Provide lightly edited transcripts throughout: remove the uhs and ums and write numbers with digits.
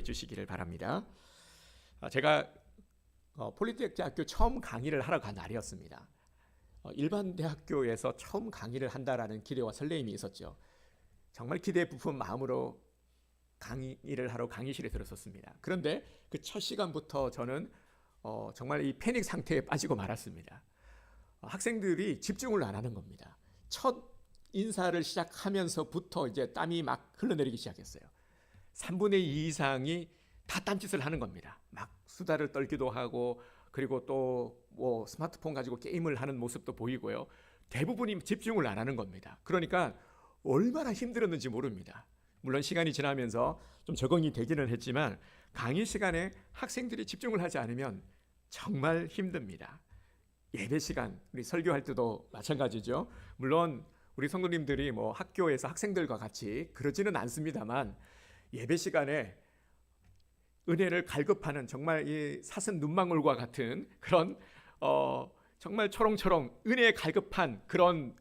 주시기를 바랍니다. 제가 폴리테크니크 처음 강의를 하러 간 날이었습니다. 일반 대학교에서 처음 강의를 한다라는 기대와 설레임이 있었죠. 정말 기대에 부푼 마음으로 강의를 하러 강의실에 들어섰습니다. 그런데 그 첫 시간부터 저는 정말 이 패닉 상태에 빠지고 말았습니다. 학생들이 집중을 안 하는 겁니다. 첫 인사를 시작하면서부터 이제 땀이 막 흘러내리기 시작했어요. 3분의 2 이상이 다 딴짓을 하는 겁니다. 막 수다를 떨기도 하고, 그리고 또 뭐 스마트폰 가지고 게임을 하는 모습도 보이고요. 대부분이 집중을 안 하는 겁니다. 그러니까 얼마나 힘들었는지 모릅니다. 물론 시간이 지나면서 좀 적응이 되기는 했지만 강의 시간에 학생들이 집중을 하지 않으면 정말 힘듭니다. 예배 시간, 우리 설교할 때도 마찬가지죠. 물론 우리 성도님들이 뭐 학교에서 학생들과 같이 그러지는 않습니다만 예배 시간에 은혜를 갈급하는 정말 이 사슴 눈망울과 같은 그런 정말 초롱초롱 은혜에 갈급한 그런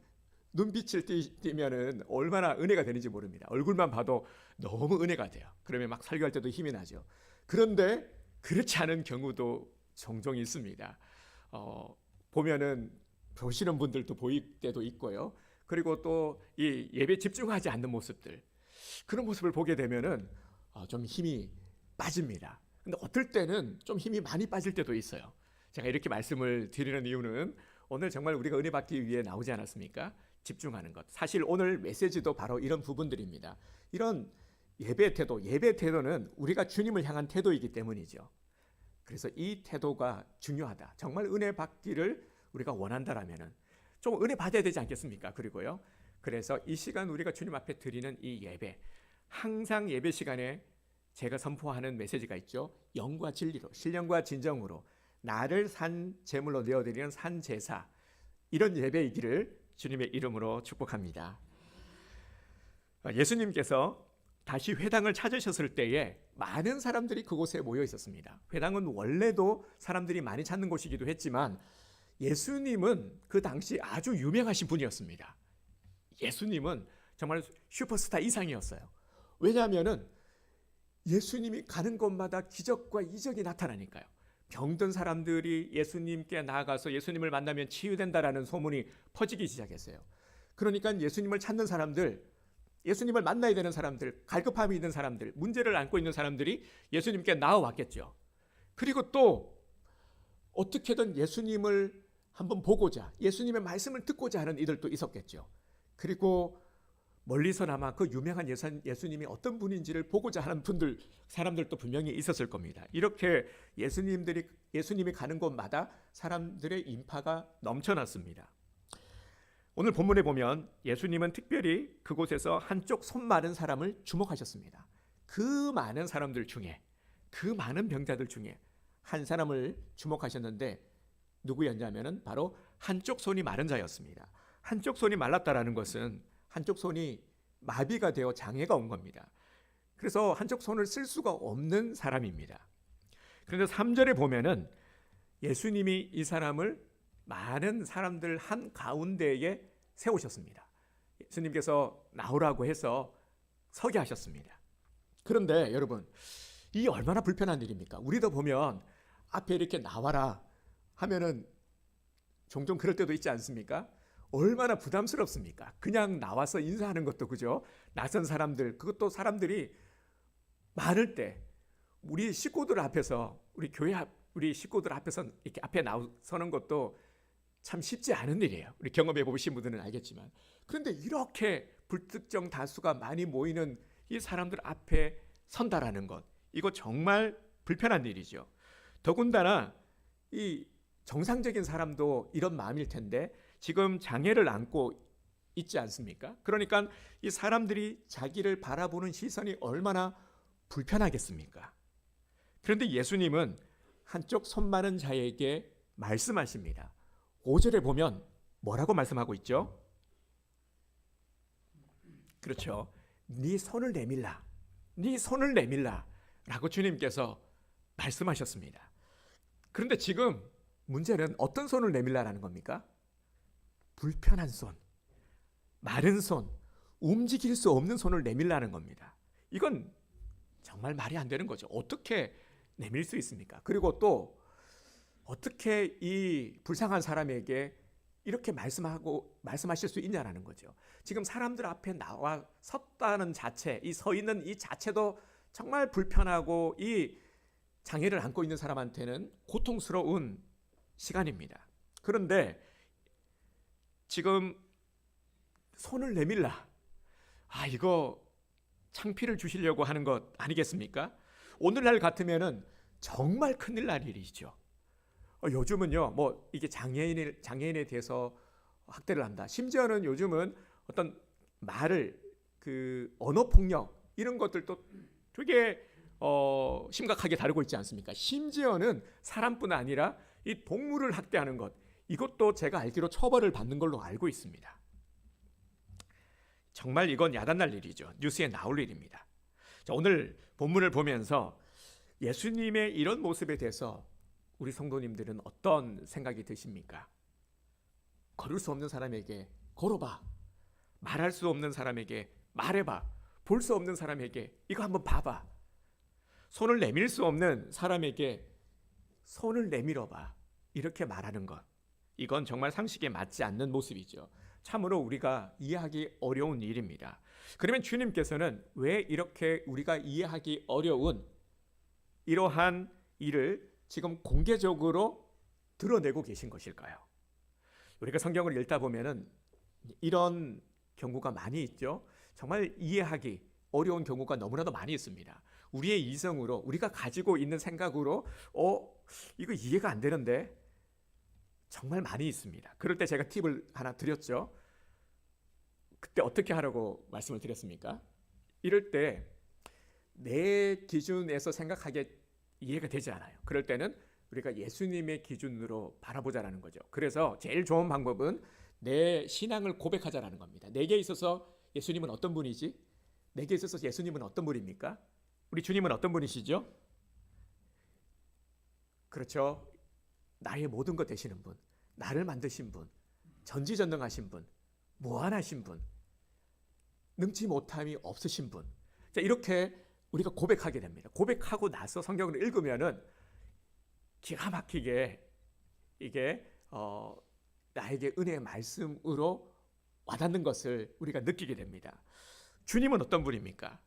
눈빛을 띄면은 얼마나 은혜가 되는지 모릅니다. 얼굴만 봐도 너무 은혜가 돼요. 그러면 막 설교할 때도 힘이 나죠. 그런데 그렇지 않은 경우도 종종 있습니다. 보면은 보시는 분들도 보일 때도 있고요. 그리고 또 이 예배 집중하지 않는 모습들, 그런 모습을 보게 되면은 좀 힘이 빠집니다. 근데 어떨 때는 좀 힘이 많이 빠질 때도 있어요. 제가 이렇게 말씀을 드리는 이유는 오늘 정말 우리가 은혜 받기 위해 나오지 않았습니까? 집중하는 것. 사실 오늘 메시지도 바로 이런 부분들입니다. 이런 예배 태도는 우리가 주님을 향한 태도이기 때문이죠. 그래서 이 태도가 중요하다. 정말 은혜 받기를 우리가 원한다라면은 좀 은혜 받아야 되지 않겠습니까? 그리고요. 그래서 이 시간 우리가 주님 앞에 드리는 이 예배, 항상 예배 시간에 제가 선포하는 메시지가 있죠. 영과 진리로, 신령과 진정으로 나를 산 제물로 내어드리는 산 제사, 이런 예배이기를 주님의 이름으로 축복합니다. 예수님께서 다시 회당을 찾으셨을 때에 많은 사람들이 그곳에 모여 있었습니다. 회당은 원래도 사람들이 많이 찾는 곳이기도 했지만 예수님은 그 당시 아주 유명하신 분이었습니다. 예수님은 정말 슈퍼스타 이상이었어요. 왜냐하면은 예수님이 가는 곳마다 기적과 이적이 나타나니까요. 병든 사람들이 예수님께 나아가서 예수님을 만나면 치유된다라는 소문이 퍼지기 시작했어요. 그러니까 예수님을 찾는 사람들, 예수님을 만나야 되는 사람들, 갈급함이 있는 사람들, 문제를 안고 있는 사람들이 예수님께 나와왔겠죠. 그리고 또 어떻게든 예수님을 한번 보고자, 예수님의 말씀을 듣고자 하는 이들도 있었겠죠. 그리고 멀리서나마 그 유명한 예수님이 어떤 분인지를 보고자 하는 사람들도 분명히 있었을 겁니다. 이렇게 예수님이 가는 곳마다 사람들의 인파가 넘쳐났습니다. 오늘 본문에 보면 예수님은 특별히 그곳에서 한쪽 손 마른 사람을 주목하셨습니다. 그 많은 사람들 중에, 그 많은 병자들 중에 한 사람을 주목하셨는데 누구였냐면은 바로 한쪽 손이 마른 자였습니다. 한쪽 손이 말랐다라는 것은 한쪽 손이 마비가 되어 장애가 온 겁니다. 그래서 한쪽 손을 쓸 수가 없는 사람입니다. 그런데 3절에 보면은 예수님이 이 사람을 많은 사람들 한 가운데에 세우셨습니다. 예수님께서 나오라고 해서 서게 하셨습니다. 그런데 여러분, 이 얼마나 불편한 일입니까? 우리도 보면 앞에 이렇게 나와라 하면은 종종 그럴 때도 있지 않습니까? 얼마나 부담스럽습니까? 그냥 나와서 인사하는 것도, 그죠? 낯선 사람들, 그것도 사람들이 많을 때 우리 식구들 앞에서, 우리 식구들 앞에서 이렇게 앞에 나서는 것도 참 쉽지 않은 일이에요. 우리 경험해 보신 분들은 알겠지만. 그런데 이렇게 불특정 다수가 많이 모이는 이 사람들 앞에 선다라는 것, 이거 정말 불편한 일이죠. 더군다나 이 정상적인 사람도 이런 마음일 텐데 지금 장애를 안고 있지 않습니까? 그러니까 이 사람들이 자기를 바라보는 시선이 얼마나 불편하겠습니까? 그런데 예수님은 한쪽 손 마른 자에게 말씀하십니다. 5절에 보면 뭐라고 말씀하고 있죠? 그렇죠. 네 손을 내밀라. 네 손을 내밀라 라고 주님께서 말씀하셨습니다. 그런데 지금 문제는 어떤 손을 내밀라라는 겁니까? 불편한 손, 마른 손, 움직일 수 없는 손을 내밀라는 겁니다. 이건 정말 말이 안 되는 거죠. 어떻게 내밀 수 있습니까? 그리고 또 어떻게 이 불쌍한 사람에게 이렇게 말씀하실 수 있냐라는 거죠. 지금 사람들 앞에 나와 섰다는 자체, 이 서 있는 이 자체도 정말 불편하고 이 장애를 안고 있는 사람한테는 고통스러운 시간입니다. 그런데 지금 손을 내밀라. 이거 창피를 주시려고 하는 것 아니겠습니까? 오늘날 같으면은 정말 큰일 날 일이죠. 요즘은요, 뭐 이게 장애인에 대해서 학대를 한다. 심지어는 요즘은 어떤 말을 언어 폭력 이런 것들도 되게 심각하게 다루고 있지 않습니까? 심지어는 사람뿐 아니라 이 동물을 학대하는 것, 이것도 제가 알기로 처벌을 받는 걸로 알고 있습니다. 정말 이건 야단날 일이죠. 뉴스에 나올 일입니다. 자, 오늘 본문을 보면서 예수님의 이런 모습에 대해서 우리 성도님들은 어떤 생각이 드십니까? 걸을 수 없는 사람에게 걸어봐. 말할 수 없는 사람에게 말해봐. 볼 수 없는 사람에게 이거 한번 봐봐. 손을 내밀 수 없는 사람에게 손을 내밀어봐. 이렇게 말하는 것. 이건 정말 상식에 맞지 않는 모습이죠. 참으로 우리가 이해하기 어려운 일입니다. 그러면 주님께서는 왜 이렇게 우리가 이해하기 어려운 이러한 일을 지금 공개적으로 드러내고 계신 것일까요? 우리가 성경을 읽다 보면은 이런 경우가 많이 있죠. 정말 이해하기 어려운 경우가 너무나도 많이 있습니다. 우리의 이성으로, 우리가 가지고 있는 생각으로 이거 이해가 안 되는데 정말 많이 있습니다. 그럴 때 제가 팁을 하나 드렸죠. 그때 어떻게 하라고 말씀을 드렸습니까? 이럴 때 내 기준에서 생각하기에 이해가 되지 않아요. 그럴 때는 우리가 예수님의 기준으로 바라보자라는 거죠. 그래서 제일 좋은 방법은 내 신앙을 고백하자라는 겁니다. 내게 있어서 예수님은 어떤 분이지? 내게 있어서 예수님은 어떤 분입니까? 우리 주님은 어떤 분이시죠? 그렇죠. 나의 모든 것 되시는 분, 나를 만드신 분, 전지전능하신 분, 무한하신 분, 능치 못함이 없으신 분. 자, 이렇게 우리가 고백하게 됩니다. 고백하고 나서 성경을 읽으면은 기가 막히게 이게 나에게 은혜의 말씀으로 와닿는 것을 우리가 느끼게 됩니다. 주님은 어떤 분입니까?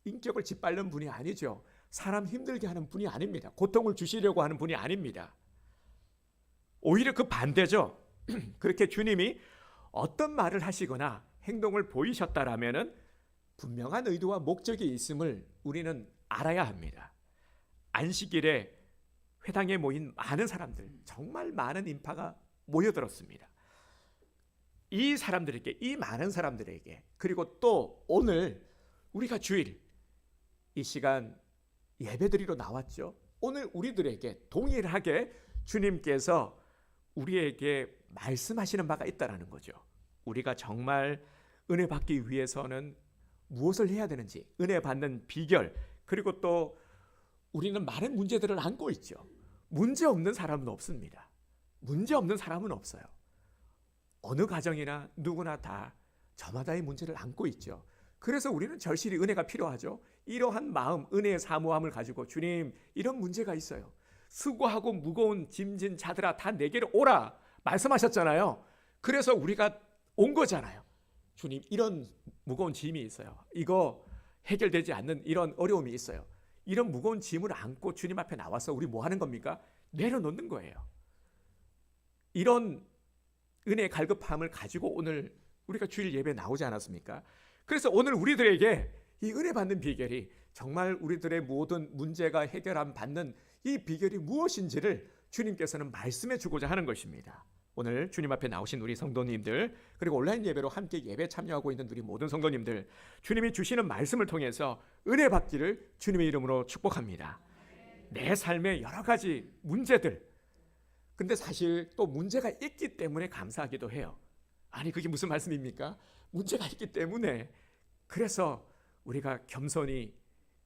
인격을 짓밟는 분이 아니죠. 사람 힘들게 하는 분이 아닙니다. 고통을 주시려고 하는 분이 아닙니다. 오히려 그 반대죠. 그렇게 주님이 어떤 말을 하시거나 행동을 보이셨다라면은 분명한 의도와 목적이 있음을 우리는 알아야 합니다. 안식일에 회당에 모인 많은 사람들, 정말 많은 인파가 모여들었습니다. 이 사람들에게, 이 많은 사람들에게, 그리고 또 오늘 우리가 주일 이 시간 예배드리러 나왔죠. 오늘 우리들에게 동일하게 주님께서 우리에게 말씀하시는 바가 있다라는 거죠. 우리가 정말 은혜 받기 위해서는 무엇을 해야 되는지, 은혜 받는 비결, 그리고 또 우리는 많은 문제들을 안고 있죠. 문제 없는 사람은 없습니다. 문제 없는 사람은 없어요. 어느 가정이나 누구나 다 저마다의 문제를 안고 있죠. 그래서 우리는 절실히 은혜가 필요하죠. 이러한 마음, 은혜의 사모함을 가지고 주님, 이런 문제가 있어요. 수고하고 무거운 짐진 자들아 다 내게로 오라 말씀하셨잖아요. 그래서 우리가 온 거잖아요. 주님, 이런 무거운 짐이 있어요. 이거 해결되지 않는 이런 어려움이 있어요. 이런 무거운 짐을 안고 주님 앞에 나와서 우리 뭐 하는 겁니까? 내려놓는 거예요. 이런 은혜의 갈급함을 가지고 오늘 우리가 주일 예배 나오지 않았습니까? 그래서 오늘 우리들에게 이 은혜 받는 비결이, 정말 우리들의 모든 문제가 해결함 받는 이 비결이 무엇인지를 주님께서는 말씀해 주고자 하는 것입니다. 오늘 주님 앞에 나오신 우리 성도님들, 그리고 온라인 예배로 함께 예배 참여하고 있는 우리 모든 성도님들, 주님이 주시는 말씀을 통해서 은혜 받기를 주님의 이름으로 축복합니다. 내 삶의 여러 가지 문제들, 근데 사실 또 문제가 있기 때문에 감사하기도 해요. 아니, 그게 무슨 말씀입니까? 문제가 있기 때문에, 그래서 우리가 겸손히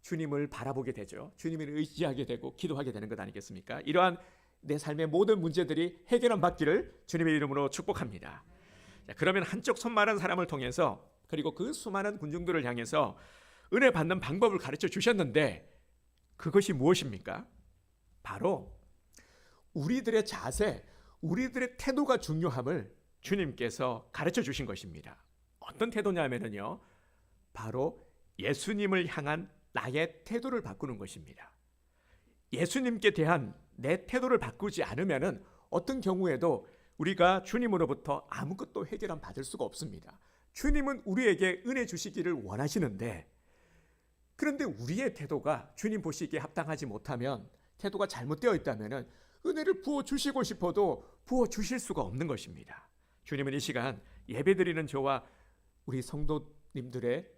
주님을 바라보게 되죠. 주님을 의지하게 되고 기도하게 되는 것 아니겠습니까? 이러한 내 삶의 모든 문제들이 해결함 받기를 주님의 이름으로 축복합니다. 자, 그러면 한쪽 손 마른 사람을 통해서, 그리고 그 수많은 군중들을 향해서 은혜 받는 방법을 가르쳐 주셨는데 그것이 무엇입니까? 바로 우리들의 자세, 우리들의 태도가 중요함을 주님께서 가르쳐 주신 것입니다. 어떤 태도냐면요, 바로 예수님을 향한 나의 태도를 바꾸는 것입니다. 예수님께 대한 내 태도를 바꾸지 않으면 어떤 경우에도 우리가 주님으로부터 아무것도 해결함 받을 수가 없습니다. 주님은 우리에게 은혜 주시기를 원하시는데, 그런데 우리의 태도가 주님 보시기에 합당하지 못하면, 태도가 잘못되어 있다면 은혜를 부어주시고 싶어도 부어주실 수가 없는 것입니다. 주님은 이 시간 예배드리는 저와 우리 성도님들의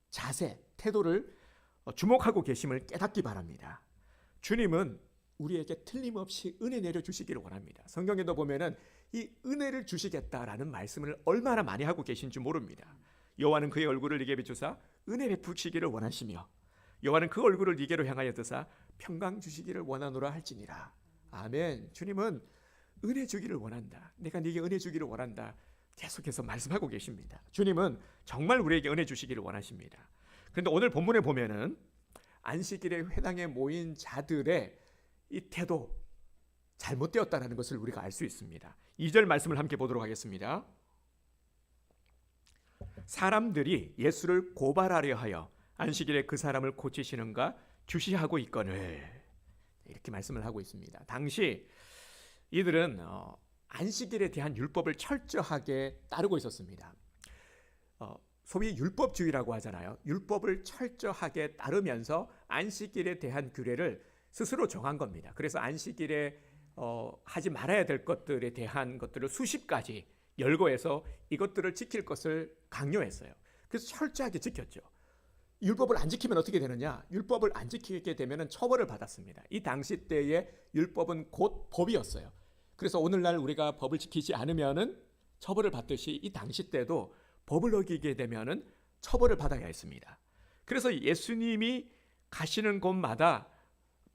자세, 태도를 주목하고 계심을 깨닫기 바랍니다. 주님은 우리에게 틀림없이 은혜 내려주시기를 원합니다. 성경에도 보면은 이 은혜를 주시겠다라는 말씀을 얼마나 많이 하고 계신지 모릅니다. 여호와는 그의 얼굴을 네게 비추사 은혜 베푸시기를 원하시며 여호와는 그 얼굴을 네게로 향하여 드사 평강 주시기를 원하노라 할지니라. 아멘. 주님은 은혜 주기를 원한다. 내가 네게 은혜 주기를 원한다. 계속해서 말씀하고 계십니다. 주님은 정말 우리에게 은혜 주시기를 원하십니다. 그런데 오늘 본문에 보면은 안식일에 회당에 모인 자들의 이 태도 잘못되었다는 것을 우리가 알 수 있습니다. 2절 말씀을 함께 보도록 하겠습니다. 사람들이 예수를 고발하려 하여 안식일에 그 사람을 고치시는가 주시하고 있거늘, 이렇게 말씀을 하고 있습니다. 당시 이들은 안식일에 대한 율법을 철저하게 따르고 있었습니다. 소위 율법주의라고 하잖아요. 율법을 철저하게 따르면서 안식일에 대한 규례를 스스로 정한 겁니다. 그래서 안식일에 하지 말아야 될 것들에 대한 것들을 수십 가지 열거해서 이것들을 지킬 것을 강요했어요. 그래서 철저하게 지켰죠. 율법을 안 지키면 어떻게 되느냐? 율법을 안 지키게 되면 처벌을 받았습니다. 이 당시 때의 율법은 곧 법이었어요. 그래서 오늘날 우리가 법을 지키지 않으면은 처벌을 받듯이 이 당시 때도 법을 어기게 되면은 처벌을 받아야 했습니다. 그래서 예수님이 가시는 곳마다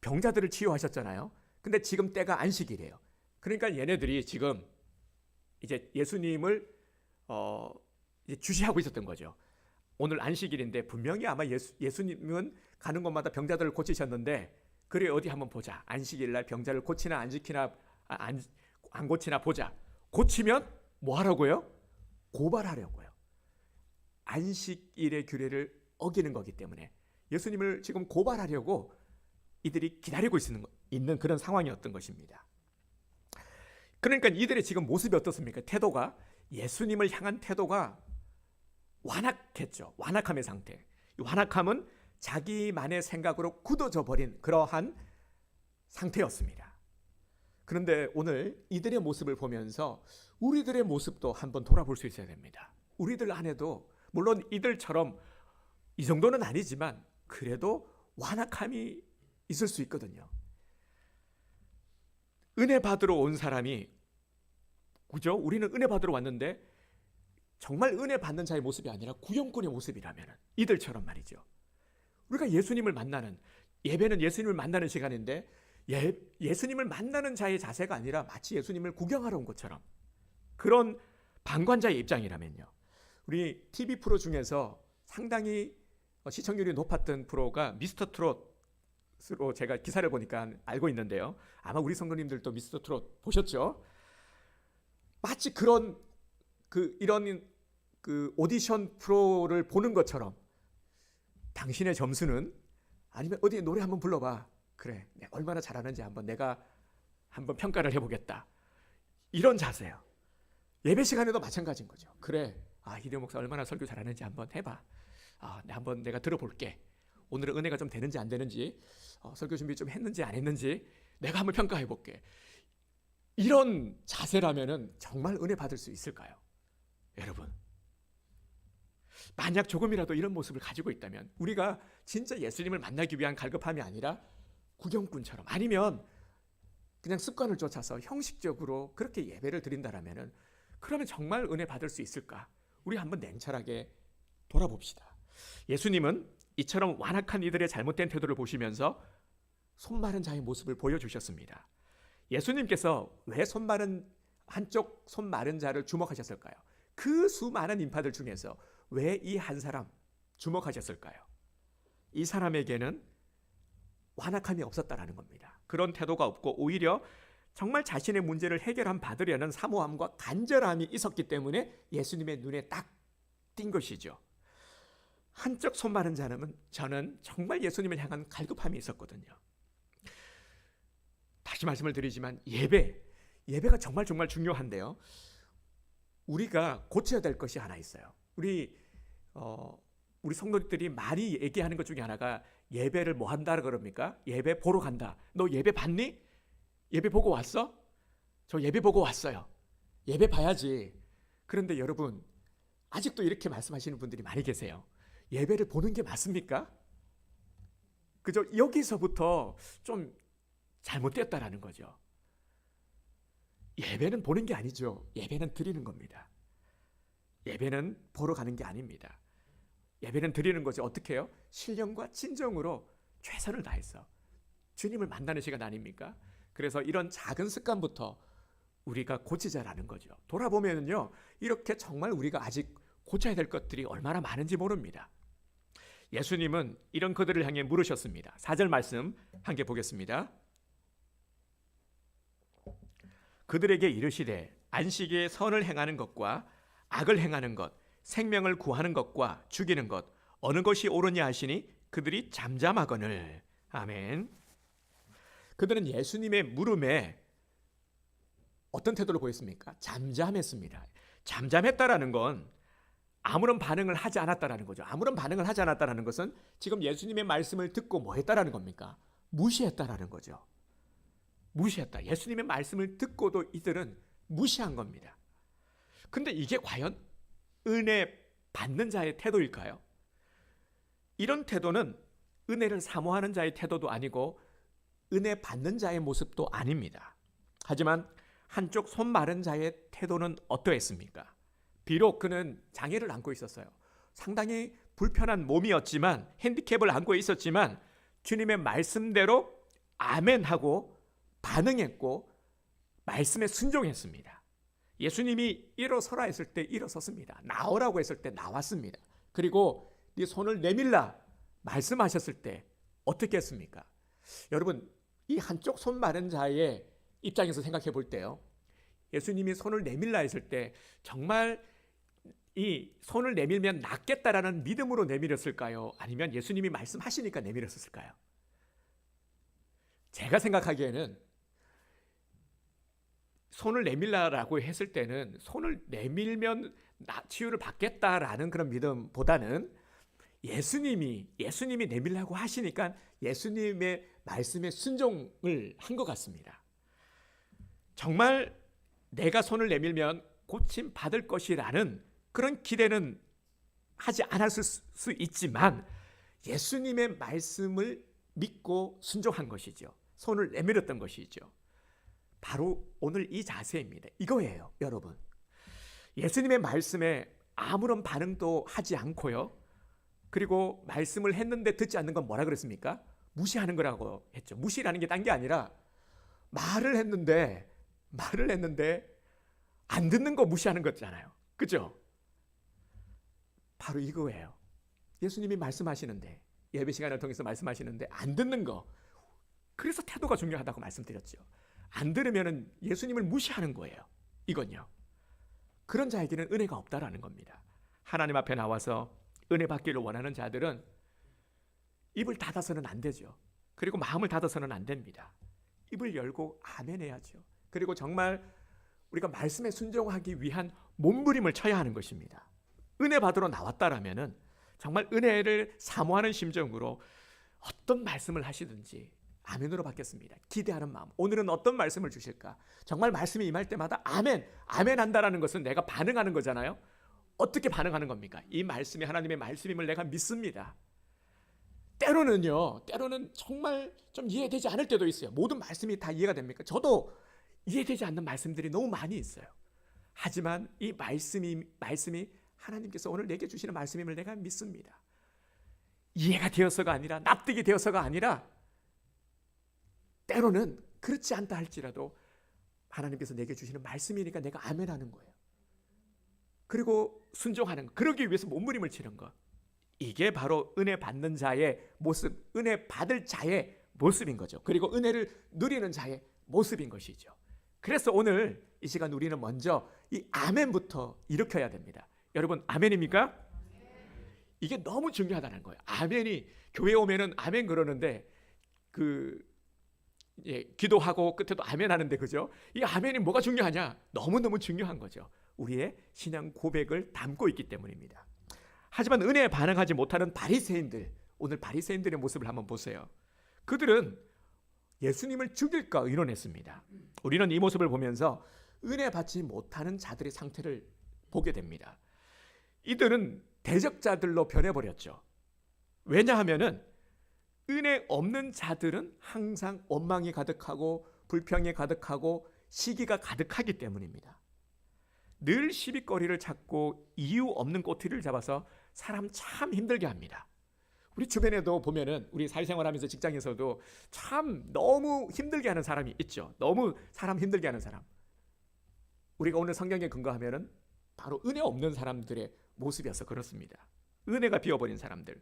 병자들을 치유하셨잖아요. 근데 지금 때가 안식일이에요. 그러니까 얘네들이 지금 이제 예수님을 이제 주시하고 있었던 거죠. 오늘 안식일인데 분명히 아마 예수님은 가는 곳마다 병자들을 고치셨는데, 그래 어디 한번 보자. 안식일날 병자를 고치나 안 지키나 안 고치나 보자. 고치면 뭐 하라고요? 고발하려고요. 안식일의 규례를 어기는 거기 때문에 예수님을 지금 고발하려고 이들이 기다리고 있는 그런 상황이었던 것입니다. 그러니까 이들의 지금 모습이 어떻습니까? 태도가, 예수님을 향한 태도가 완악했죠. 완악함의 상태. 완악함은 자기만의 생각으로 굳어져 버린 그러한 상태였습니다. 그런데 오늘 이들의 모습을 보면서 우리들의 모습도 한번 돌아볼 수 있어야 됩니다. 우리들 안에도 물론 이들처럼 이 정도는 아니지만 그래도 완악함이 있을 수 있거든요. 은혜 받으러 온 사람이, 그죠? 우리는 은혜 받으러 왔는데 정말 은혜 받는 자의 모습이 아니라 구경꾼의 모습이라면 이들처럼 말이죠. 우리가 예수님을 만나는, 예배는 예수님을 만나는 시간인데 예수님을 만나는 자의 자세가 아니라 마치 예수님을 구경하러 온 것처럼 그런 방관자의 입장이라면요. 우리 TV 프로 중에서 상당히 시청률이 높았던 프로가 미스터 트롯으로 제가 기사를 보니까 알고 있는데요. 아마 우리 성도님들도 미스터 트롯 보셨죠? 마치 이런 오디션 프로를 보는 것처럼 당신의 점수는, 아니면 어디 노래 한번 불러봐. 그래, 얼마나 잘하는지 내가 한번 평가를 해보겠다. 이런 자세요. 예배 시간에도 마찬가지인 거죠. 그래, 희대 목사 얼마나 설교 잘하는지 한번 해봐. 한번 내가 들어볼게. 오늘은 은혜가 좀 되는지 안 되는지, 설교 준비 좀 했는지 안 했는지 내가 한번 평가해볼게. 이런 자세라면은 정말 은혜 받을 수 있을까요? 여러분, 만약 조금이라도 이런 모습을 가지고 있다면, 우리가 진짜 예수님을 만나기 위한 갈급함이 아니라 구경꾼처럼, 아니면 그냥 습관을 쫓아서 형식적으로 그렇게 예배를 드린다라면은, 그러면 정말 은혜 받을 수 있을까? 우리 한번 냉철하게 돌아봅시다. 예수님은 이처럼 완악한 이들의 잘못된 태도를 보시면서 손 마른 자의 모습을 보여주셨습니다. 예수님께서 왜 한쪽 손 마른 자를 주목하셨을까요? 그 수많은 인파들 중에서 왜 이 한 사람 주목하셨을까요? 이 사람에게는 완악함이 없었다라는 겁니다. 그런 태도가 없고 오히려 정말 자신의 문제를 해결함 받으려는 사모함과 간절함이 있었기 때문에 예수님의 눈에 딱 띈 것이죠. 한쪽 손 마른 자는 저는 정말 예수님을 향한 갈급함이 있었거든요. 다시 말씀을 드리지만 예배가 정말 중요한데요. 우리가 고쳐야 될 것이 하나 있어요. 우리 성도들이 많이 얘기하는 것 중에 하나가 예배를 뭐 한다 그럽니까? 예배 보러 간다. 너 예배 봤니? 예배 보고 왔어? 저 예배 보고 왔어요. 예배 봐야지. 그런데 여러분, 아직도 이렇게 말씀하시는 분들이 많이 계세요. 예배를 보는 게 맞습니까? 그죠? 여기서부터 좀 잘못됐다라는 거죠. 예배는 보는 게 아니죠. 예배는 드리는 겁니다. 예배는 보러 가는 게 아닙니다. 예배는 드리는 거죠. 어떻게 해요? 신령과 진정으로 최선을 다해서 주님을 만나는 시간 아닙니까? 그래서 이런 작은 습관부터 우리가 고치자라는 거죠. 돌아보면요, 이렇게 정말 우리가 아직 고쳐야 될 것들이 얼마나 많은지 모릅니다. 예수님은 이런 그들을 향해 물으셨습니다. 4절 말씀 함께 보겠습니다. 그들에게 이르시되 안식일에 선을 행하는 것과 악을 행하는 것, 생명을 구하는 것과 죽이는 것 어느 것이 옳으냐 하시니 그들이 잠잠하거늘. 아멘. 그들은 예수님의 물음에 어떤 태도를 보였습니까? 잠잠했습니다. 잠잠했다라는 건 아무런 반응을 하지 않았다라는 거죠. 아무런 반응을 하지 않았다라는 것은 지금 예수님의 말씀을 듣고 뭐 했다라는 겁니까? 무시했다라는 거죠. 무시했다. 예수님의 말씀을 듣고도 이들은 무시한 겁니다. 근데 이게 과연 은혜 받는 자의 태도일까요? 이런 태도는 은혜를 사모하는 자의 태도도 아니고 은혜 받는 자의 모습도 아닙니다. 하지만 한쪽 손 마른 자의 태도는 어떠했습니까? 비록 그는 장애를 안고 있었어요. 상당히 불편한 몸이었지만, 핸디캡을 안고 있었지만 주님의 말씀대로 아멘하고 반응했고 말씀에 순종했습니다. 예수님이 일어서라 했을 때 일어섰습니다. 나오라고 했을 때 나왔습니다. 그리고 네 손을 내밀라 말씀하셨을 때 어떻게 했습니까? 여러분, 이 한쪽 손 마른 자의 입장에서 생각해 볼 때요, 예수님이 손을 내밀라 했을 때 정말 이 손을 내밀면 낫겠다라는 믿음으로 내밀었을까요? 아니면 예수님이 말씀하시니까 내밀었을까요? 제가 생각하기에는 손을 내밀라라고 했을 때는 손을 내밀면 치유를 받겠다라는 그런 믿음보다는 예수님이 내밀라고 하시니까 예수님의 말씀에 순종을 한 것 같습니다. 정말 내가 손을 내밀면 고침 받을 것이라는 그런 기대는 하지 않았을 수 있지만 예수님의 말씀을 믿고 순종한 것이죠. 손을 내밀었던 것이죠. 바로 오늘 이 자세입니다. 이거예요, 여러분. 예수님의 말씀에 아무런 반응도 하지 않고요, 그리고 말씀을 했는데 듣지 않는 건 뭐라 그랬습니까? 무시하는 거라고 했죠. 무시라는 게 딴 게 아니라 말을 했는데 안 듣는 거 무시하는 거잖아요. 그죠? 바로 이거예요. 예수님이 말씀하시는데, 예배 시간을 통해서 말씀하시는데 안 듣는 거. 그래서 태도가 중요하다고 말씀드렸죠. 안 들으면 예수님을 무시하는 거예요. 이건요. 그런 자에게는 은혜가 없다라는 겁니다. 하나님 앞에 나와서 은혜 받기를 원하는 자들은 입을 닫아서는 안 되죠. 그리고 마음을 닫아서는 안 됩니다. 입을 열고 아멘 해야죠. 그리고 정말 우리가 말씀에 순종하기 위한 몸부림을 쳐야 하는 것입니다. 은혜 받으러 나왔다라면은 정말 은혜를 사모하는 심정으로 어떤 말씀을 하시든지 아멘으로 받겠습니다. 기대하는 마음. 오늘은 어떤 말씀을 주실까? 정말 말씀이 임할 때마다 아멘 한다라는 것은 내가 반응하는 거잖아요. 어떻게 반응하는 겁니까? 이 말씀이 하나님의 말씀임을 내가 믿습니다. 때로는 정말 좀 이해되지 않을 때도 있어요. 모든 말씀이 다 이해가 됩니까? 저도 이해되지 않는 말씀들이 너무 많이 있어요. 하지만 이 말씀이 하나님께서 오늘 내게 주시는 말씀임을 내가 믿습니다. 이해가 되어서가 아니라, 납득이 되어서가 아니라, 때로는 그렇지 않다 할지라도 하나님께서 내게 주시는 말씀이니까 내가 아멘하는 거예요. 그리고 순종하는 것, 그러기 위해서 몸부림을 치는 것, 이게 바로 은혜 받는 자의 모습, 은혜 받을 자의 모습인 거죠. 그리고 은혜를 누리는 자의 모습인 것이죠. 그래서 오늘 이 시간 우리는 먼저 이 아멘부터 일으켜야 됩니다. 여러분, 아멘입니까? 이게 너무 중요하다는 거예요. 아멘이, 교회 오면은 아멘 그러는데 기도하고 끝에도 아멘 하는데, 그죠? 이 아멘이 뭐가 중요하냐? 너무너무 중요한 거죠. 우리의 신앙 고백을 담고 있기 때문입니다. 하지만 은혜에 반응하지 못하는 바리새인들, 오늘 바리새인들의 모습을 한번 보세요. 그들은 예수님을 죽일까 의논했습니다. 우리는 이 모습을 보면서 은혜 받지 못하는 자들의 상태를 보게 됩니다. 이들은 대적자들로 변해버렸죠. 왜냐하면은 은혜 없는 자들은 항상 원망이 가득하고 불평이 가득하고 시기가 가득하기 때문입니다. 늘 시비거리를 찾고 이유 없는 꼬투리를 잡아서 사람 참 힘들게 합니다. 우리 주변에도 보면은 우리 사회생활하면서 직장에서도 참 너무 힘들게 하는 사람이 있죠. 너무 사람 힘들게 하는 사람. 우리가 오늘 성경에 근거하면은 바로 은혜 없는 사람들의 모습이어서 그렇습니다. 은혜가 비어버린 사람들.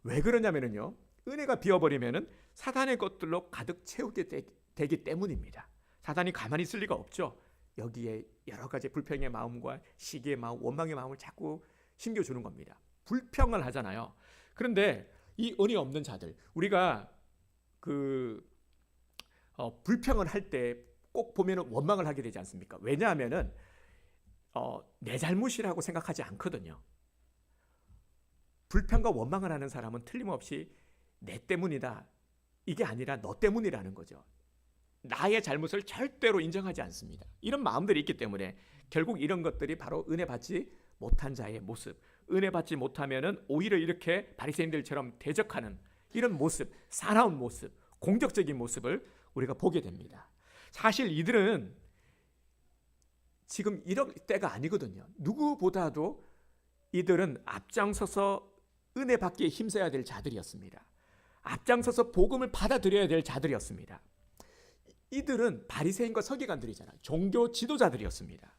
왜 그러냐면요, 은혜가 비어버리면은 사단의 것들로 가득 채우게 되기 때문입니다. 사단이 가만히 있을 리가 없죠. 여기에 여러 가지 불평의 마음과 시기의 마음, 원망의 마음을 자꾸 심겨주는 겁니다. 불평을 하잖아요. 그런데 이 은혜 없는 자들, 우리가 불평을 할 때 꼭 보면은 원망을 하게 되지 않습니까? 왜냐하면은 내 잘못이라고 생각하지 않거든요. 불평과 원망을 하는 사람은 틀림없이 내 때문이다, 이게 아니라 너 때문이라는 거죠. 나의 잘못을 절대로 인정하지 않습니다. 이런 마음들이 있기 때문에 결국 이런 것들이 바로 은혜 받지 못한 자의 모습, 은혜 받지 못하면은 오히려 이렇게 바리새인들처럼 대적하는 이런 모습, 사나운 모습, 공격적인 모습을 우리가 보게 됩니다. 사실 이들은 지금 이럴 때가 아니거든요. 누구보다도 이들은 앞장서서 은혜 받기에 힘써야 될 자들이었습니다. 앞장서서 복음을 받아들여야 될 자들이었습니다. 이들은 바리새인과 서기관들이잖아요. 종교 지도자들이었습니다.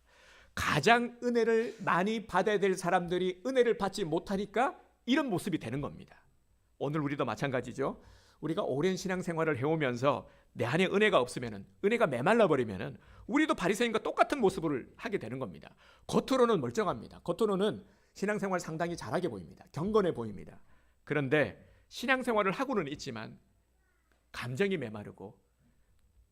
가장 은혜를 많이 받아야 될 사람들이 은혜를 받지 못하니까 이런 모습이 되는 겁니다. 오늘 우리도 마찬가지죠. 우리가 오랜 신앙생활을 해오면서 내 안에 은혜가 없으면은, 은혜가 메말라 버리면은 우리도 바리새인과 똑같은 모습을 하게 되는 겁니다. 겉으로는 멀쩡합니다. 겉으로는 신앙생활 상당히 잘하게 보입니다. 경건해 보입니다. 그런데 신앙생활을 하고는 있지만 감정이 메마르고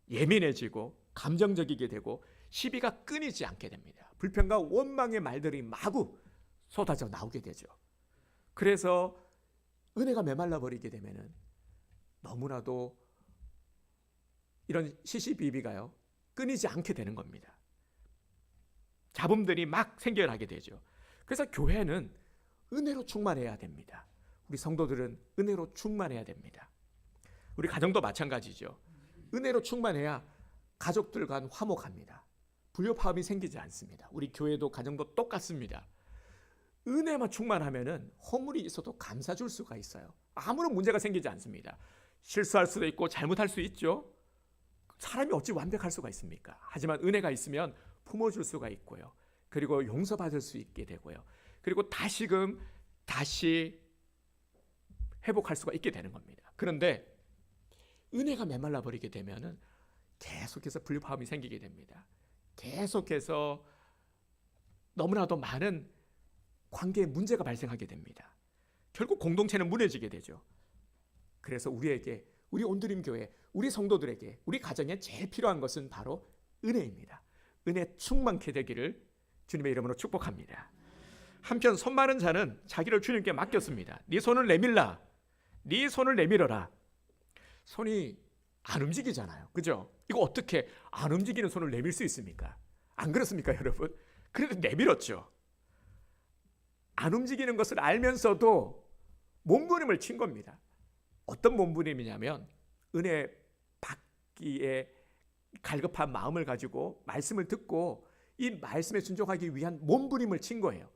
예민해지고 감정적이게 되고 시비가 끊이지 않게 됩니다. 불평과 원망의 말들이 마구 쏟아져 나오게 되죠. 그래서 은혜가 메말라 버리게 되면은 너무나도 이런 시시비비가요, 끊이지 않게 되는 겁니다. 잡음들이 막 생겨나게 되죠. 그래서 교회는 은혜로 충만해야 됩니다. 우리 성도들은 은혜로 충만해야 됩니다. 우리 가정도 마찬가지죠. 은혜로 충만해야 가족들 간 화목합니다. 불협화음이 생기지 않습니다. 우리 교회도 가정도 똑같습니다. 은혜만 충만하면은 허물이 있어도 감사 줄 수가 있어요. 아무런 문제가 생기지 않습니다. 실수할 수도 있고 잘못할 수 있죠. 사람이 어찌 완벽할 수가 있습니까? 하지만 은혜가 있으면 품어줄 수가 있고요. 그리고 용서받을 수 있게 되고요. 그리고 다시 회복할 수가 있게 되는 겁니다. 그런데 은혜가 메말라 버리게 되면은 계속해서 불협화음이 생기게 됩니다. 계속해서 너무나도 많은 관계에 문제가 발생하게 됩니다. 결국 공동체는 무너지게 되죠. 그래서 우리 온드림 교회, 우리 성도들에게, 우리 가정에 제일 필요한 것은 바로 은혜입니다. 은혜 충만케 되기를 주님의 이름으로 축복합니다. 한편 손 많은 자는 자기를 주님께 맡겼습니다. 네 손을 내밀라, 네 손을 내밀어라. 손이 안 움직이잖아요. 그죠? 이거 어떻게 안 움직이는 손을 내밀 수 있습니까? 안 그렇습니까, 여러분? 그래도 내밀었죠. 안 움직이는 것을 알면서도 몸부림을 친 겁니다. 어떤 몸부림이냐면 은혜 받기에 갈급한 마음을 가지고 말씀을 듣고 이 말씀에 순종하기 위한 몸부림을 친 거예요.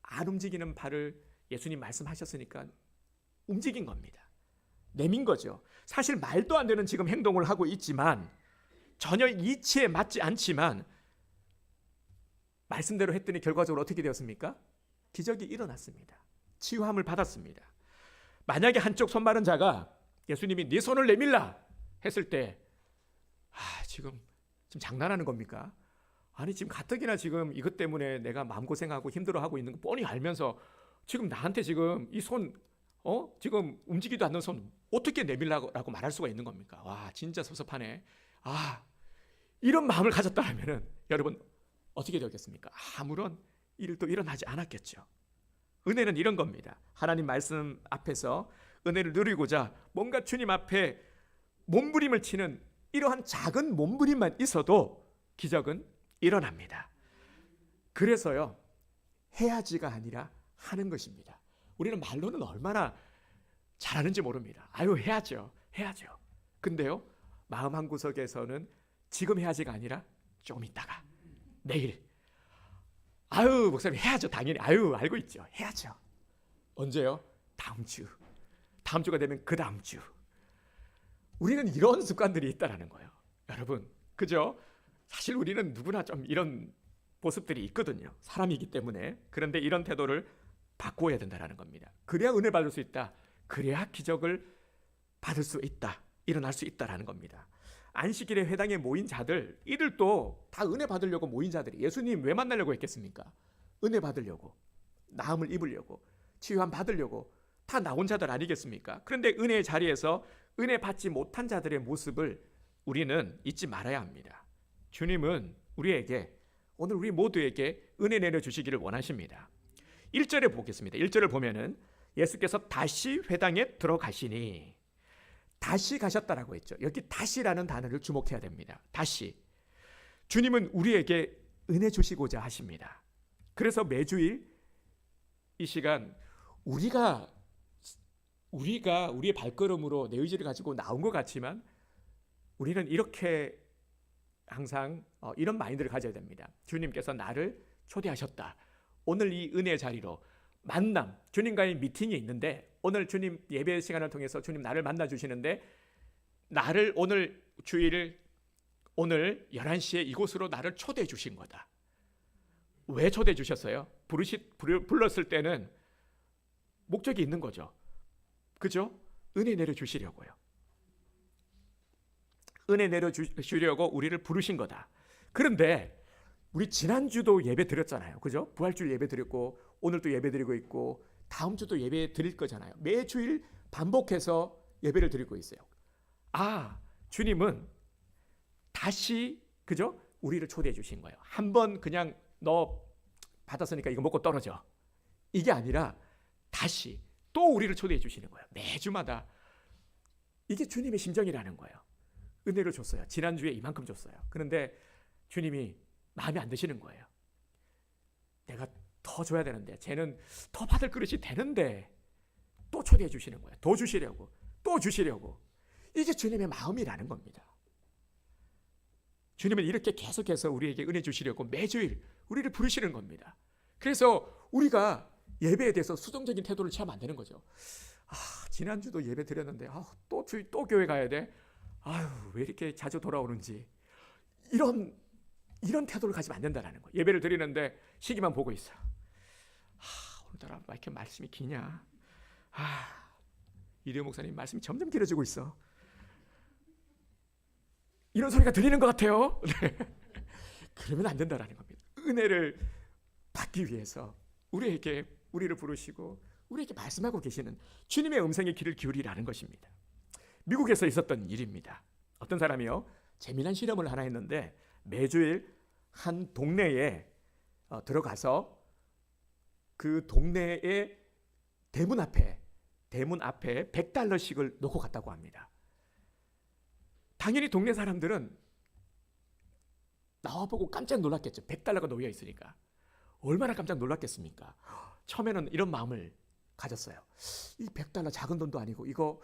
안 움직이는 발을 예수님 말씀하셨으니까 움직인 겁니다. 내민 거죠. 사실 말도 안 되는 지금 행동을 하고 있지만, 전혀 이치에 맞지 않지만 말씀대로 했더니 결과적으로 어떻게 되었습니까? 기적이 일어났습니다. 치유함을 받았습니다. 만약에 한쪽 손 마른 자가 예수님이 네 손을 내밀라 했을 때 지금 장난하는 겁니까? 아니 지금 가뜩이나 지금 이것 때문에 내가 마음고생하고 힘들어하고 있는 거 뻔히 알면서 지금 나한테 지금 이 손 지금 움직이도 않는 손 어떻게 내밀라고 말할 수가 있는 겁니까? 와 진짜 섭섭하네. 이런 마음을 가졌다면 여러분 어떻게 되겠습니까? 아무런 일도 일어나지 않았겠죠. 은혜는 이런 겁니다. 하나님 말씀 앞에서 은혜를 누리고자 뭔가 주님 앞에 몸부림을 치는 이러한 작은 몸부림만 있어도 기적은 일어납니다. 그래서요, 해야지가 아니라 하는 것입니다. 우리는 말로는 얼마나 잘하는지 모릅니다. 해야죠. 근데요, 마음 한구석에서는 지금 해야지가 아니라 좀 있다가, 내일. 목사님 해야죠. 당연히. 알고 있죠. 해야죠. 언제요? 다음 주. 다음 주가 되면 그 다음 주. 우리는 이런 습관들이 있다라는 거예요. 여러분, 그죠? 사실 우리는 누구나 좀 이런 모습들이 있거든요. 사람이기 때문에. 그런데 이런 태도를 바꿔야 된다는 겁니다. 그래야 은혜 받을 수 있다. 그래야 기적을 받을 수 있다. 일어날 수 있다라는 겁니다. 안식일에 회당에 모인 자들, 이들도 다 은혜 받으려고 모인 자들이 예수님 왜 만나려고 했겠습니까? 은혜 받으려고, 나음을 입으려고, 치유함 받으려고 다 나온 자들 아니겠습니까? 그런데 은혜의 자리에서 은혜 받지 못한 자들의 모습을 우리는 잊지 말아야 합니다. 주님은 우리에게, 오늘 우리 모두에게 은혜 내려주시기를 원하십니다. 1절에 보겠습니다. 1절을 보면은 예수께서 다시 회당에 들어가시니, 다시 가셨다라고 했죠. 여기 다시라는 단어를 주목해야 됩니다. 다시. 주님은 우리에게 은혜 주시고자 하십니다. 그래서 매주일 이 시간 우리가 우리의 발걸음으로 내 의지를 가지고 나온 것 같지만 우리는 이렇게 항상 이런 마인드를 가져야 됩니다. 주님께서 나를 초대하셨다. 오늘 이 은혜의 자리로 만남, 주님과의 미팅이 있는데 오늘 주님 예배 시간을 통해서 주님 나를 만나 주시는데 나를 오늘 주일 오늘 11시에 이곳으로 나를 초대해 주신 거다. 왜 초대해 주셨어요? 불렀을 때는 목적이 있는 거죠. 그죠? 은혜 내려주시려고요. 은혜 내려주시려고 우리를 부르신 거다. 그런데 우리 지난주도 예배 드렸잖아요. 그죠? 부활주일 예배 드렸고 오늘도 예배 드리고 있고 다음 주도 예배 드릴 거잖아요. 매주일 반복해서 예배를 드리고 있어요. 주님은 다시 그죠? 우리를 초대해 주신 거예요. 한번 그냥 너 받았으니까 이거 먹고 떨어져. 이게 아니라 다시 또 우리를 초대해 주시는 거예요. 매주마다. 이게 주님의 심정이라는 거예요. 은혜를 줬어요. 지난주에 이만큼 줬어요. 그런데 주님이 마음에 안 드시는 거예요. 내가 더 줘야 되는데, 쟤는 더 받을 그릇이 되는데 또 초대해 주시는 거예요. 더 주시려고, 또 주시려고. 이게 주님의 마음이라는 겁니다. 주님은 이렇게 계속해서 우리에게 은혜 주시려고 매주일 우리를 부르시는 겁니다. 그래서 우리가 예배에 대해서 수동적인 태도를 취하면 안 되는 거죠. 지난주도 예배 드렸는데 또 교회 가야 돼? 왜 이렇게 자주 돌아오는지. 이런 태도를 가지면 안 된다는 거예요. 예배를 드리는데 시기만 보고 있어. 오늘따라 왜 이렇게 말씀이 기냐? 이대호 목사님 말씀이 점점 길어지고 있어. 이런 소리가 들리는 것 같아요. 네. 그러면 안 된다는 겁니다. 은혜를 받기 위해서 우리를 부르시고 우리에게 말씀하고 계시는 주님의 음성의 귀를 기울이라는 것입니다. 미국에서 있었던 일입니다. 어떤 사람이요, 재미난 실험을 하나 했는데 매주일 한 동네에 들어가서 그 동네의 대문 앞에 $100씩을 놓고 갔다고 합니다. 당연히 동네 사람들은 나와보고 깜짝 놀랐겠죠. $100가 놓여 있으니까. 얼마나 깜짝 놀랐겠습니까? 처음에는 이런 마음을 가졌어요. 이 $100 작은 돈도 아니고 이거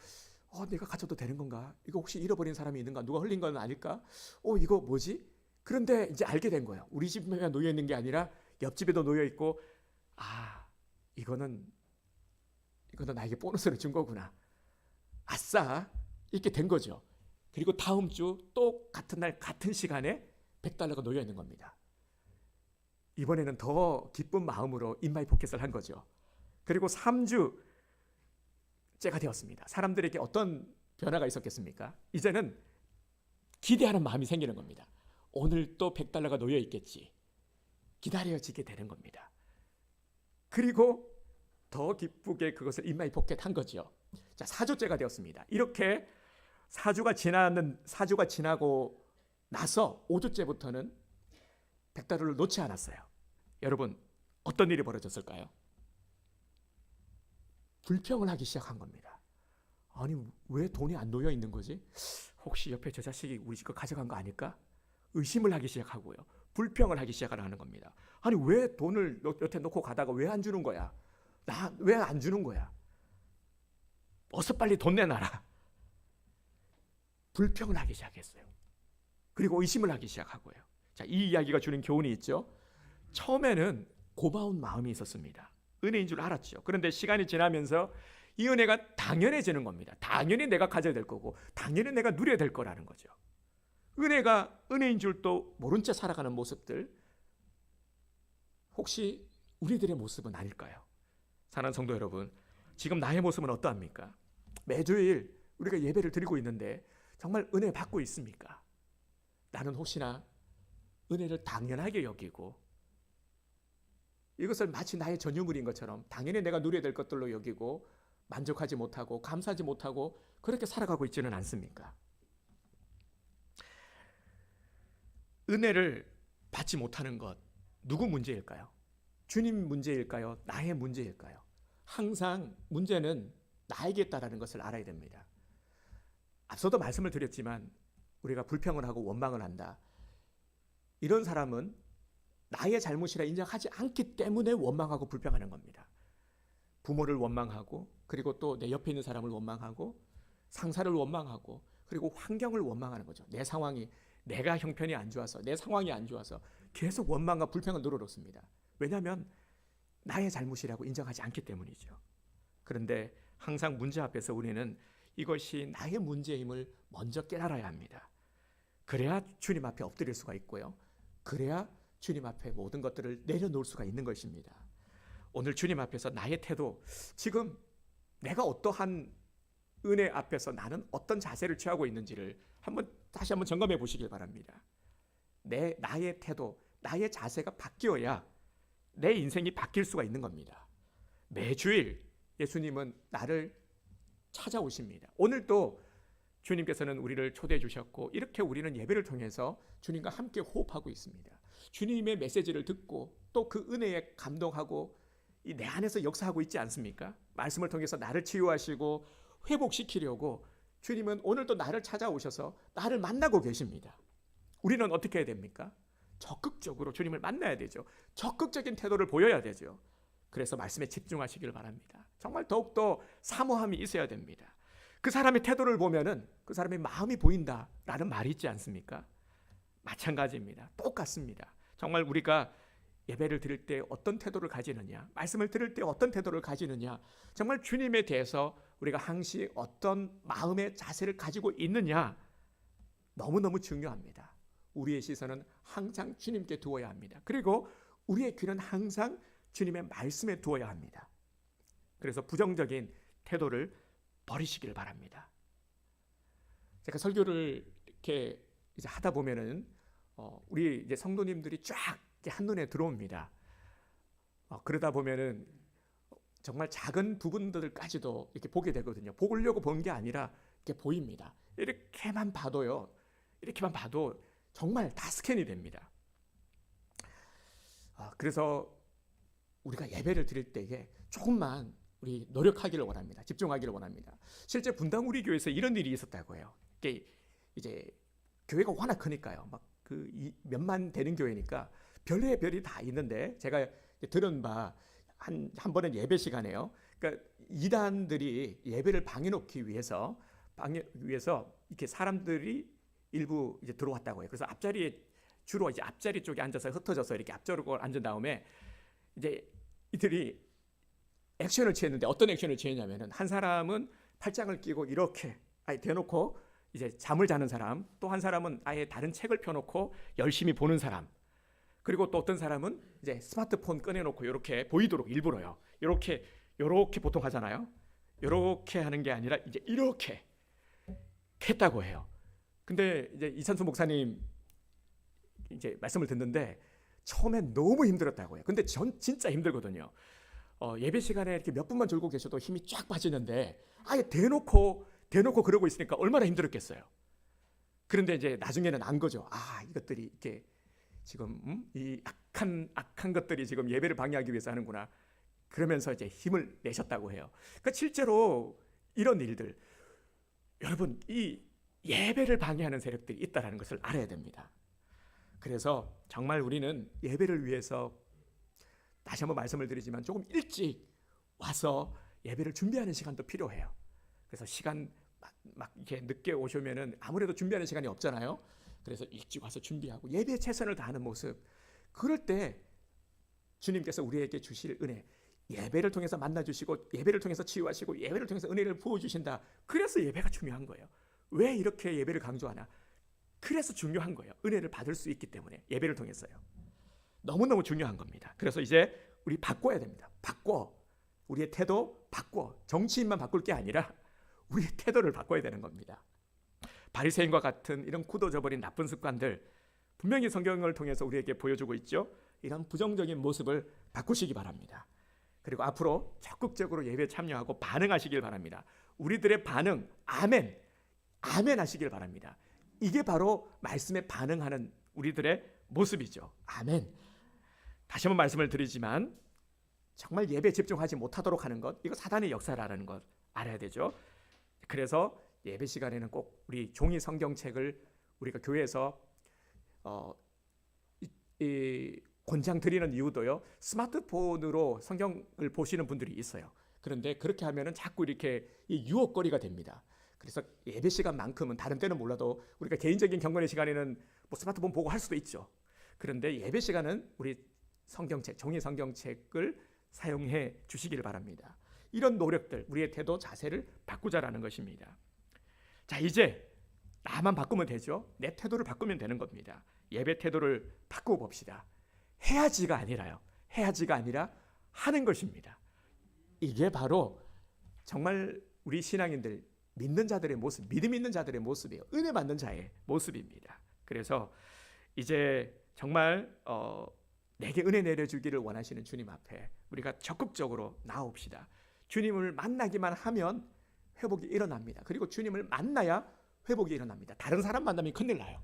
내가 가져도 되는 건가? 이거 혹시 잃어버린 사람이 있는가? 누가 흘린 건 아닐까? 이거 뭐지? 그런데 이제 알게 된 거예요. 우리 집에만 놓여 있는 게 아니라 옆집에도 놓여 있고, 이거는 나에게 보너스를 준 거구나. 아싸! 이렇게 된 거죠. 그리고 다음 주 또 같은 날 같은 시간에 $100가 놓여 있는 겁니다. 이번에는 더 기쁜 마음으로 인마이 포켓을 한 거죠. 그리고 3주째가 되었습니다. 사람들에게 어떤 변화가 있었겠습니까? 이제는 기대하는 마음이 생기는 겁니다. 오늘 또 $100가 놓여 있겠지. 기다려지게 되는 겁니다. 그리고 더 기쁘게 그것을 인마이 포켓한 거죠. 자, 4주째가 되었습니다. 이렇게 4주가 지나고 나서 5주째부터는 $100를 놓지 않았어요. 여러분, 어떤 일이 벌어졌을까요? 불평을 하기 시작한 겁니다. 아니, 왜 돈이 안 놓여 있는 거지? 혹시 옆에 저 자식이 우리 집 거 가져간 거 아닐까? 의심을 하기 시작하고요. 불평을 하기 시작하는 겁니다. 아니, 왜 돈을 여태 놓고 가다가 왜 안 주는 거야? 나 왜 안 주는 거야? 어서 빨리 돈 내놔라. 불평을 하기 시작했어요. 그리고 의심을 하기 시작하고요. 자, 이 이야기가 주는 교훈이 있죠. 처음에는 고마운 마음이 있었습니다. 은혜인 줄 알았죠. 그런데 시간이 지나면서 이 은혜가 당연해지는 겁니다. 당연히 내가 가져야 될 거고 당연히 내가 누려야 될 거라는 거죠. 은혜가 은혜인 줄도 모른 채 살아가는 모습들, 혹시 우리들의 모습은 아닐까요? 사랑하는 성도 여러분, 지금 나의 모습은 어떠합니까? 매주일 우리가 예배를 드리고 있는데 정말 은혜 받고 있습니까? 나는 혹시나 은혜를 당연하게 여기고 이것을 마치 나의 전유물인 것처럼 당연히 내가 누려야 될 것들로 여기고 만족하지 못하고 감사하지 못하고 그렇게 살아가고 있지는 않습니까? 은혜를 받지 못하는 것, 누구 문제일까요? 주님 문제일까요? 나의 문제일까요? 항상 문제는 나에게 있다는 것을 알아야 됩니다. 앞서도 말씀을 드렸지만 우리가 불평을 하고 원망을 한다. 이런 사람은 나의 잘못이라 인정하지 않기 때문에 원망하고 불평하는 겁니다. 부모를 원망하고, 그리고 또 내 옆에 있는 사람을 원망하고, 상사를 원망하고, 그리고 환경을 원망하는 거죠. 내 상황이, 내가 형편이 안 좋아서, 내 상황이 안 좋아서 계속 원망과 불평을 늘어놓습니다. 왜냐하면 나의 잘못이라고 인정하지 않기 때문이죠. 그런데 항상 문제 앞에서 우리는 이것이 나의 문제임을 먼저 깨달아야 합니다. 그래야 주님 앞에 엎드릴 수가 있고요. 그래야 주님 앞에 모든 것들을 내려놓을 수가 있는 것입니다. 오늘 주님 앞에서 나의 태도, 지금 내가 어떠한 은혜 앞에서 나는 어떤 자세를 취하고 있는지를 다시 한번 점검해 보시길 바랍니다. 나의 태도, 나의 자세가 바뀌어야 내 인생이 바뀔 수가 있는 겁니다. 매주일 예수님은 나를 찾아오십니다. 오늘도 주님께서는 우리를 초대해 주셨고, 이렇게 우리는 예배를 통해서 주님과 함께 호흡하고 있습니다. 주님의 메시지를 듣고 또 그 은혜에 감동하고 내 안에서 역사하고 있지 않습니까? 말씀을 통해서 나를 치유하시고 회복시키려고 주님은 오늘도 나를 찾아오셔서 나를 만나고 계십니다. 우리는 어떻게 해야 됩니까? 적극적으로 주님을 만나야 되죠. 적극적인 태도를 보여야 되죠. 그래서 말씀에 집중하시길 바랍니다. 정말 더욱더 사모함이 있어야 됩니다. 그 사람의 태도를 보면은 그 사람의 마음이 보인다라는 말이 있지 않습니까? 마찬가지입니다. 똑같습니다. 정말 우리가 예배를 드릴 때 어떤 태도를 가지느냐, 말씀을 들을 때 어떤 태도를 가지느냐, 정말 주님에 대해서 우리가 항시 어떤 마음의 자세를 가지고 있느냐, 너무너무 중요합니다. 우리의 시선은 항상 주님께 두어야 합니다. 그리고 우리의 귀는 항상 주님의 말씀에 두어야 합니다. 그래서 부정적인 태도를 버리시길 바랍니다. 제가 설교를 이렇게 이제 하다 보면은 우리 이제 성도님들이 쫙 한눈에 들어옵니다. 그러다 보면은 정말 작은 부분들까지도 이렇게 보게 되거든요. 보려고 본 게 아니라 이렇게 보입니다. 이렇게만 봐도요. 이렇게만 봐도 정말 다 스캔이 됩니다. 그래서 우리가 예배를 드릴 때에 조금만 우리 노력하기를 원합니다. 집중하기를 원합니다. 실제 분당 우리 교회에서 이런 일이 있었다고 해요. 이제 교회가 워낙 크니까요. 막 그 몇만 되는 교회니까 별의 별이 다 있는데, 제가 들은 바 한 번은 예배 시간에요. 그러니까 이단들이 예배를 방해놓기 위해서 이렇게 사람들이 일부 이제 들어왔다고 해요. 그래서 앞자리에 주로 이제 앞자리 쪽에 앉아서 흩어져서 이렇게 앞쪽으로 앉은 다음에 이제 이들이 액션을 취했는데, 어떤 액션을 취했냐면은 한 사람은 팔짱을 끼고 이렇게 아예 대놓고 이제 잠을 자는 사람, 또 한 사람은 아예 다른 책을 펴놓고 열심히 보는 사람, 그리고 또 어떤 사람은 이제 스마트폰 꺼내놓고 이렇게 보이도록 일부러요. 이렇게 요렇게 보통 하잖아요. 요렇게 하는 게 아니라 이제 이렇게 했다고 해요. 근데 이제 이찬수 목사님 이제 말씀을 듣는데 처음엔 너무 힘들었다고 해요. 근데 전 진짜 힘들거든요. 예배 시간에 이렇게 몇 분만 졸고 계셔도 힘이 쫙 빠지는데 아예 대놓고 그러고 있으니까 얼마나 힘들었겠어요. 그런데 이제 나중에는 안 거죠. 아, 이것들이 이렇게 지금 이 악한 것들이 지금 예배를 방해하기 위해서 하는구나. 그러면서 이제 힘을 내셨다고 해요. 그러니까 실제로 이런 일들, 여러분, 이 예배를 방해하는 세력들이 있다는 것을 알아야 됩니다. 그래서 정말 우리는 예배를 위해서 다시 한번 말씀을 드리지만 조금 일찍 와서 예배를 준비하는 시간도 필요해요. 그래서 시간 막 이렇게 늦게 오시면은 아무래도 준비하는 시간이 없잖아요. 그래서 일찍 와서 준비하고 예배에 최선을 다하는 모습, 그럴 때 주님께서 우리에게 주실 은혜, 예배를 통해서 만나주시고 예배를 통해서 치유하시고 예배를 통해서 은혜를 부어주신다. 그래서 예배가 중요한 거예요. 왜 이렇게 예배를 강조하나? 그래서 중요한 거예요. 은혜를 받을 수 있기 때문에 예배를 통해서요. 너무너무 중요한 겁니다. 그래서 이제 우리 바꿔야 됩니다. 우리의 태도 바꿔. 정치인만 바꿀 게 아니라 우리의 태도를 바꿔야 되는 겁니다. 바리새인과 같은 이런 굳어져버린 나쁜 습관들 분명히 성경을 통해서 우리에게 보여주고 있죠. 이런 부정적인 모습을 바꾸시기 바랍니다. 그리고 앞으로 적극적으로 예배에 참여하고 반응하시길 바랍니다. 우리들의 반응, 아멘 하시길 바랍니다. 이게 바로 말씀에 반응하는 우리들의 모습이죠. 아멘. 다시 한번 말씀을 드리지만 정말 예배에 집중하지 못하도록 하는 것, 이거 사단의 역사라는 것 알아야 되죠. 그래서 예배 시간에는 꼭 우리 종이 성경책을 우리가 교회에서 권장 드리는 이유도요. 스마트폰으로 성경을 보시는 분들이 있어요. 그런데 그렇게 하면은 자꾸 이렇게 유혹거리가 됩니다. 그래서 예배 시간만큼은 다른 때는 몰라도 우리가 개인적인 경건의 시간에는 뭐 스마트폰 보고 할 수도 있죠. 그런데 예배 시간은 우리 성경책, 종이 성경책을 사용해 주시기를 바랍니다. 이런 노력들, 우리의 태도, 자세를 바꾸자라는 것입니다. 자, 이제 나만 바꾸면 되죠. 내 태도를 바꾸면 되는 겁니다. 예배 태도를 바꾸어 봅시다. 해야지가 아니라 하는 것입니다. 이게 바로 정말 우리 신앙인들, 믿는 자들의 모습, 믿음 있는 자들의 모습이에요. 은혜 받는 자의 모습입니다. 그래서 이제 정말 내게 은혜 내려주기를 원하시는 주님 앞에 우리가 적극적으로 나옵시다. 주님을 만나기만 하면 회복이 일어납니다. 그리고 주님을 만나야 회복이 일어납니다. 다른 사람 만나면 큰일 나요.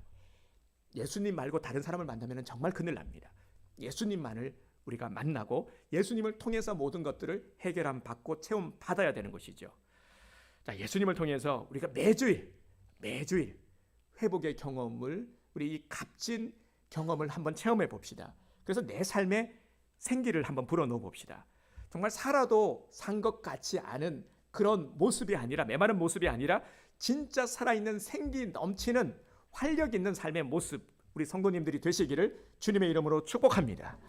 예수님 말고 다른 사람을 만나면 정말 큰일 납니다. 예수님만을 우리가 만나고 예수님을 통해서 모든 것들을 해결함 받고 체험 받아야 되는 것이죠. 자, 예수님을 통해서 우리가 매주일 회복의 경험을, 우리 이 값진 경험을 한번 체험해 봅시다. 그래서 내 삶에 생기를 한번 불어넣어 봅시다. 정말 살아도 산 것 같지 않은 그런 모습이 아니라, 메마른 모습이 아니라 진짜 살아있는 생기 넘치는 활력 있는 삶의 모습, 우리 성도님들이 되시기를 주님의 이름으로 축복합니다.